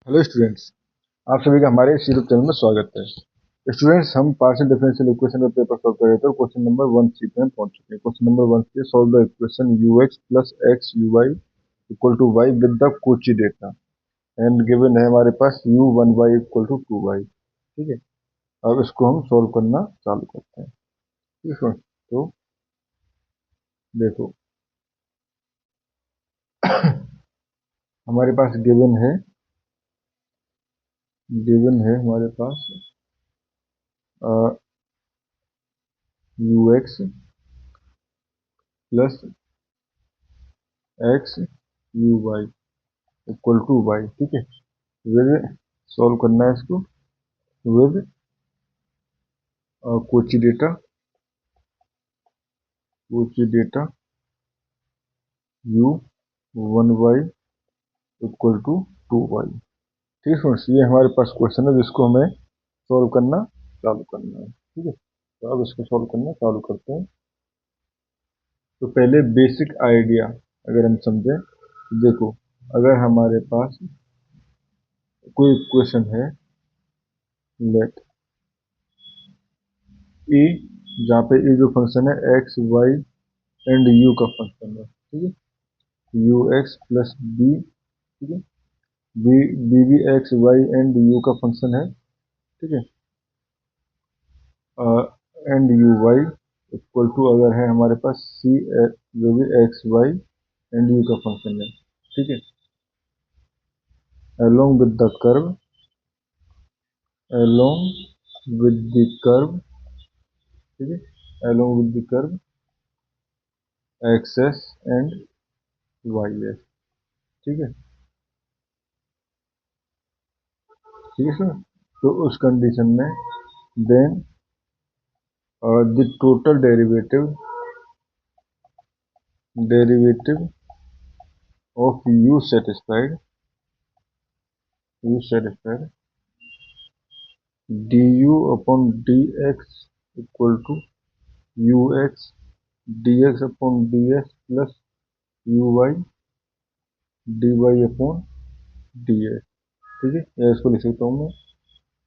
Hello students, आप सभी का हमारे इस यूट्यूब चैनल में स्वागत है। स्टूडेंट्स, हम पार्शियल डिफरेंशियल इक्वेशन का पेपर सॉल्व कर रहे थे और क्वेश्चन नंबर 1 पे हम पहुंच चुके हैं। क्वेश्चन नंबर 1 से solve the equation ux plus x u y equal to y with the Cauchy data and given है हमारे पास u1y इक्वल टू 2y। ठीक है, अब इसको हम सॉल्व करना चालू करते हैं। ठीक है, तो देखो हमारे पास गिवन है हमारे पास ux plus x u y equal to y. ठीक है, विद सॉल्व करना है इसको with Cauchy data u1y equal to 2y। ठीक है फ्रेंड्स, ये हमारे पास क्वेश्चन है जिसको हमें सॉल्व करना चालू करना है। ठीक है, तो अब इसको सॉल्व करना चालू करते हैं। तो पहले बेसिक आइडिया अगर हम समझें तो देखो, अगर हमारे पास कोई इक्वेशन है लेट ए, जहाँ पे ए जो फंक्शन है एक्स वाई एंड यू का फंक्शन है। ठीक है, यू एक्स प्लस बी। ठीक है, बी भी एक्स वाई एंड यू का फंक्शन है। ठीक है, and u y equal to अगर है हमारे पास सी जो भी एक्स वाई एंड यू का फंक्शन है। ठीक है, along with the curve along with the curve ठीक है, along with the curve x s and y s. ठीक है, ठीक है सर। तो उस कंडीशन में then the total derivative of u satisfied du upon d x equal to u x d x upon d x plus u y d y upon d x. ठीक है, या इसको लिख सकता हूँ मैं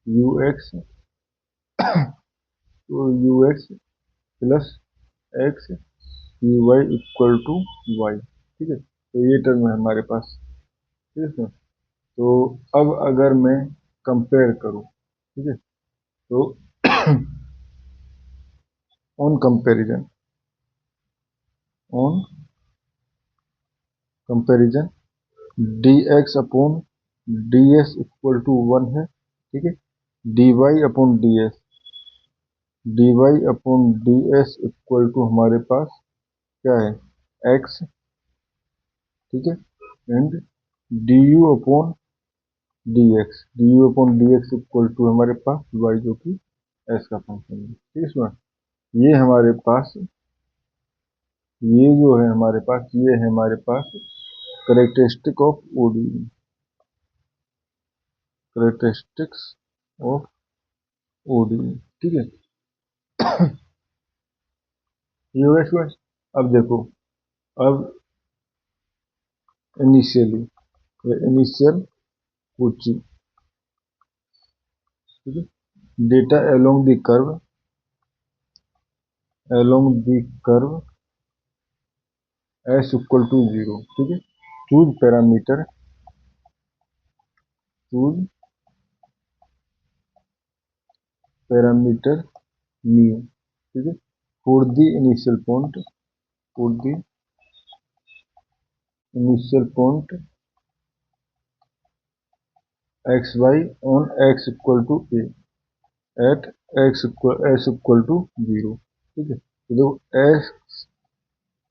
यू एक्स, तो u x plus x u y equal to y. ठीक है, तो ये टर्म है हमारे पास। ठीक है सर, तो अब अगर मैं कंपेयर करूँ, ठीक है, तो on comparison d x upon d s equal to 1 है। ठीक है, d y upon d s equal to हमारे पास क्या है एक्स। ठीक है, and d u upon d x equal to हमारे पास वाई जो कि एस का फंक्शन है। ठीक है सर, ये हमारे पास ये है हमारे पास करेक्टरिस्टिक्स ऑफ ओडी। ठीक है, ये होगा स्टूडेंट्स। अब देखो, अब इनिशियल कोची। ठीक है, data along the curve s equal to 0। ठीक है, चूज पैरामीटर म्यू। ठीक है, for the initial point x y on x equal to a at s equal to 0। ठीक है, तो देखो एक्स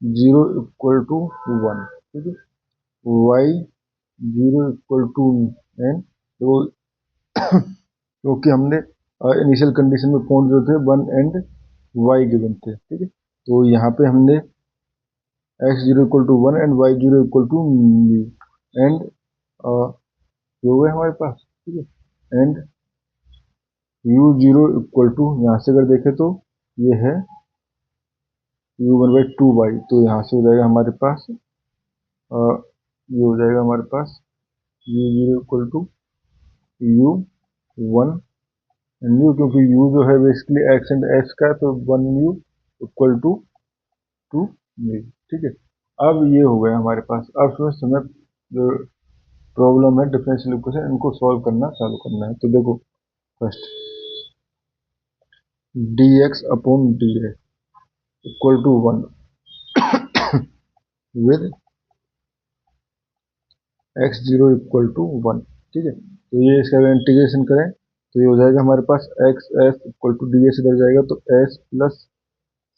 0 इक्वल टू 1। ठीक है, वाई 0 इक्वल टू एन, तो क्योंकि हमने इनिशियल कंडीशन में पॉइंट जो थे 1 एंड वाई गिवन थे। ठीक है, तो यहाँ पे हमने x 0 equal to 1 and y 0 equal to and ये हुए हमारे पास। ठीक है, एंड यू 0 इक्वल टू यहाँ से अगर देखें तो ये है u1/2y, तो यहाँ से हो जाएगा हमारे पास ये हो जाएगा हमारे पास u0 equal to u 1 and u, क्योंकि u जो है बेसिकली x एंड s का है, तो 1u इक्वल टू 2 mu। ठीक है, अब ये हो गया हमारे पास। अब हमें जो प्रॉब्लम है डिफरेंशियल इक्वेशन, इनको सॉल्व करना चालू करना है। तो देखो, first dx upon dy equal to 1 with x0 equal to 1। ठीक है, तो ये इसका अगर इंटीग्रेशन करें तो ये हो जाएगा हमारे पास x s equal to d s, इधर जाएगा तो एस प्लस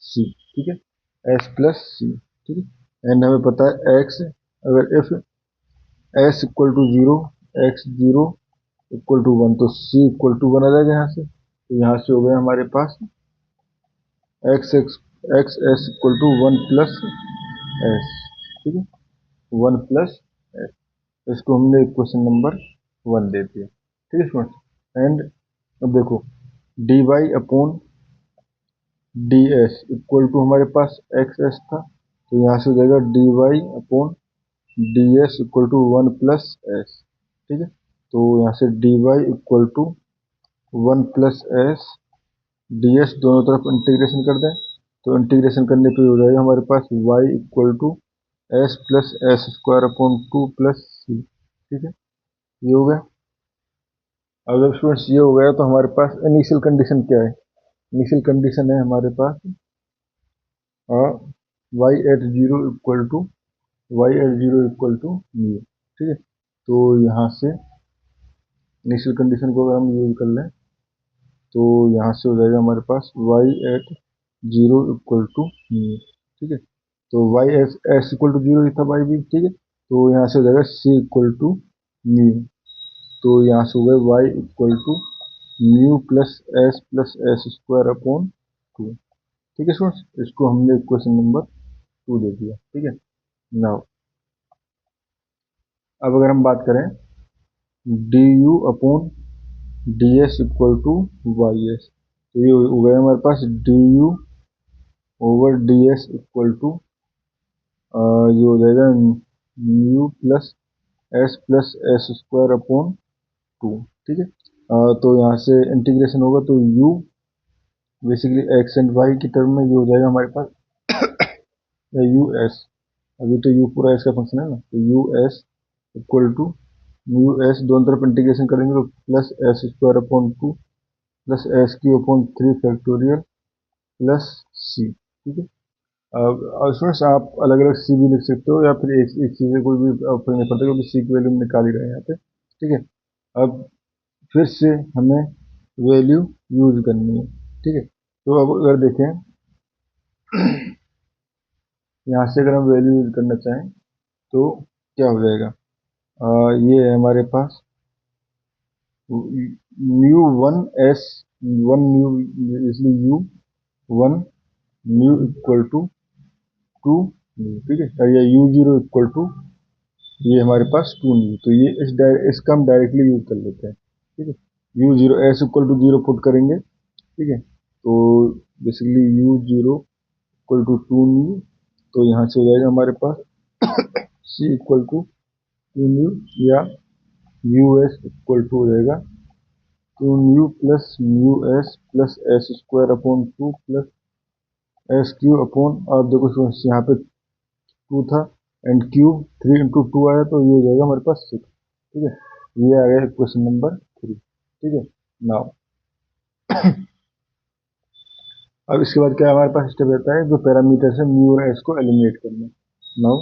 सी। ठीक है, एस प्लस सी। ठीक है, एंड हमें पता है एक्स, अगर if s equal to zero, x zero equal to 1, तो सी इक्वल टू 1 आ जाएगा यहाँ से। तो यहाँ से हो गया हमारे पास x x x s equal to 1 plus s. ठीक है, 1 प्लस एस, इसको हमने इक्वेशन नंबर 1 दे दिया। ठीक है स्टूडेंट्स, एंड अब देखो d y upon d s equal to हमारे पास एक्स एस था, तो यहाँ से हो जाएगा d y upon d s equal to 1 plus s. ठीक है, तो यहाँ से d y equal to 1 plus s d s, दोनों तरफ इंटीग्रेशन कर दें, तो इंटीग्रेशन करने पे हो जाएगा हमारे पास y equal to s plus s square upon 2 plus सी। ठीक है, ये हो गया। अब जब स्टूडेंट्स ये हो गया, तो हमारे पास इनिशियल कंडीशन क्या है? इनिशियल कंडीशन है हमारे पास y at zero equal to mu. ठीक है, तो यहाँ से इनिशियल कंडीशन को अगर हम यूज कर लें, तो यहाँ से हो जाएगा हमारे पास y at zero equal to mu. ठीक है, तो y s s equal to zero ही था वाई भी। ठीक है, तो यहाँ से हो जाएगा सी इक्वल टू म्यू, तो यहाँ से हो गया y equal to mu plus s square upon 2। ठीक है स्टूडेंट्स, इसको हमने इक्वेशन नंबर 2 दे दिया। ठीक है, नाउ अब अगर हम बात करें d u upon d s equal to y s, तो ये हो गया हमारे पास d u over d s equal to ये हो जाएगा mu plus s square upon 2। ठीक है, तो यहाँ से इंटीग्रेशन होगा, तो u basically x and y की टर्म में ये हो जाएगा हमारे पास यू एस। अभी तो u पूरा एस का फंक्शन है ना, तो u s equal to mu s, दोनों तरफ इंटीग्रेशन करेंगे तो plus s square upon 2 plus s की अपॉन 3 फैक्टोरियल प्लस सी। ठीक है, अब स्टूडेंट्स आप अलग अलग सी भी लिख सकते हो, या फिर एक चीज़ कोई भी फर्क नहीं पड़ता, क्योंकि सी की वैल्यू निकाल ही रहे हैं यहाँ पे। ठीक है, अब फिर से हमें वैल्यू यूज करनी है। ठीक है, तो अब अगर देखें यहाँ से अगर हम वैल्यू यूज करना चाहें तो क्या हो जाएगा? ये है हमारे पास म्यू 1 एस 1 म्यू, इसलिए u 1 mu equal to 2 mu. ठीक है, और ये यू जीरो इक्वल टू ये हमारे पास 2 म्यू, तो ये इसका हम डायरेक्टली यूज कर लेते हैं। ठीक है, u zero s equal to zero put करेंगे। ठीक है, तो basically u zero equal to 2 mu, तो यहाँ से हो जाएगा हमारे पास सी इक्वल टू 2 म्यू, या यू एस इक्वल टू हो जाएगा 2 mu plus s square upon 2 plus s q upon, आप देखो यहाँ पे 2 था एंड क्यू 3 इंटू 2 आया, तो ये हो जाएगा हमारे पास 6। ठीक है, ये आ गया क्वेश्चन नंबर 3। ठीक है, नाउ अब इसके बाद क्या हमारे पास स्टेप रहता है, जो पैरामीटर है म्यू और एस को एलिमिनेट करना। Now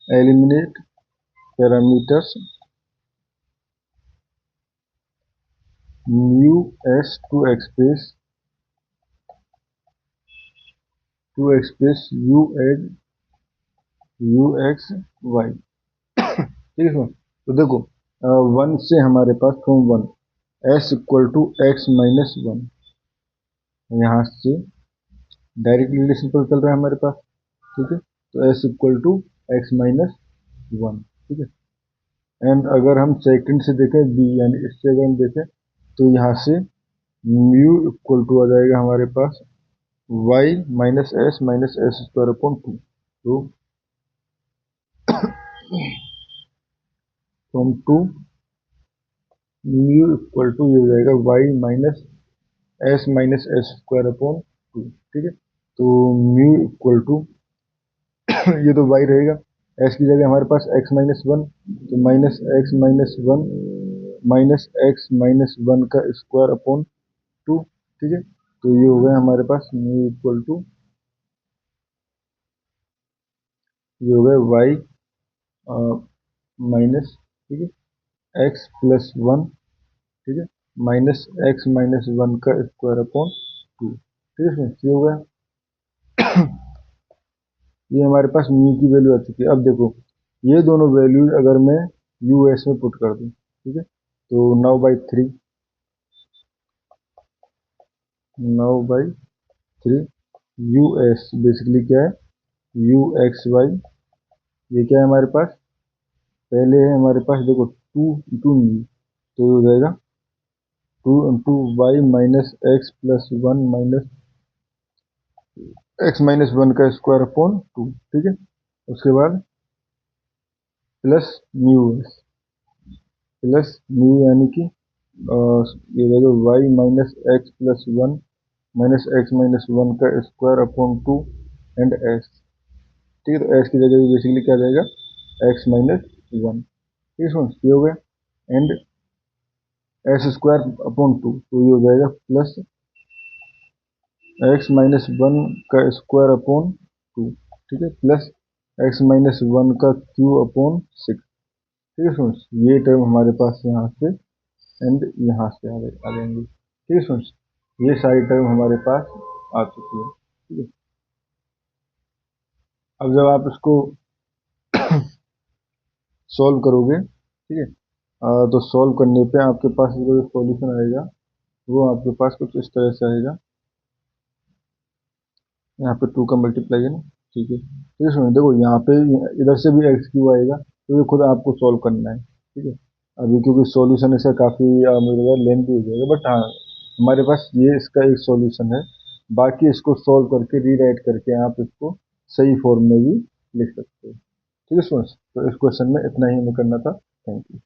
eliminate parameters mu s to express u as u x y. ठीक है, तो देखो 1 से हमारे पास from 1 s equal to x minus 1, यहाँ से डायरेक्ट रिलेशन पर चल रहा है हमारे पास। ठीक है, तो s equal to x minus 1। ठीक है, एंड अगर हम सेकंड से देखें बी, यानी इससे अगर हम देखें तो यहाँ से म्यू इक्वल टू आ जाएगा हमारे पास y minus s square upon 2। तो फ्रॉम 2 म्यू इक्वल टू ये हो जाएगा y minus s square upon 2। ठीक है, तो म्यू इक्वल टू ये तो वाई रहेगा, एस की जगह हमारे पास एक्स माइनस वन, तो माइनस एक्स माइनस वन का स्क्वायर अपॉन 2। ठीक है, तो ये हो गया हमारे पास म्यू इक्वल टू, ये हो गया वाई माइनस, ठीक है, एक्स प्लस वन, ठीक है, माइनस एक्स माइनस वन का स्क्वायर अपॉन 2। ठीक है, ये हो गया। ये हमारे पास म्यू की वैल्यू आ चुकी है। अब देखो ये दोनों वैल्यूज अगर मैं यू एस में पुट कर दूं, ठीक है, तो 9/3, 9/3 यू एस बेसिकली क्या है, यू एक्स वाई, ये क्या है हमारे पास, पहले है हमारे पास देखो 2 इंटू म्यू, तो ये हो जाएगा 2 into y minus x plus one minus x minus one का स्क्वायर अपॉन 2। ठीक है, उसके बाद plus mu s, plus mu यानी कि ये देखो y minus x plus one minus x minus one का स्क्वायर अपॉन 2 एंड एस। ठीक है, तो एस की जगह बेसिकली क्या रहेगा, एक्स माइनस वन। ठीक है, ये हो गया, एंड एस स्क्वायर अपॉन 2, तो ये हो जाएगा प्लस एक्स माइनस वन का स्क्वायर अपॉन 2। ठीक है, प्लस एक्स माइनस वन का क्यू अपॉन 6। ठीक है स्टूडेंट्स, ये टर्म हमारे पास यहाँ से एंड यहाँ से आ जाएंगे। ठीक है स्टूडेंट्स, ये सारी टर्म हमारे पास आ चुकी है। ठीक है, अब जब आप इसको सॉल्व करोगे, ठीक है, तो सॉल्व करने पे आपके पास जो सॉल्यूशन आएगा वो आपके पास कुछ इस तरह से आएगा। यहाँ पे 2 का मल्टीप्लाई है ना, ठीक है, ठीक है सुनो, देखो यहाँ पे इधर से भी एक्स क्यू आएगा, तो ये खुद आपको सॉल्व करना है। ठीक है, अभी क्योंकि सॉल्यूशन इसका काफ़ी मुझे लेंथी हो जाएगा, बट हाँ हमारे पास ये इसका एक सॉल्यूशन है। बाकी इसको सॉल्व करके रीराइट करके आप इसको सही फॉर्म में भी लिख सकते हो। ठीक है स्टूडेंट्स, तो इस क्वेश्चन में इतना ही हमें करना था। Thank you.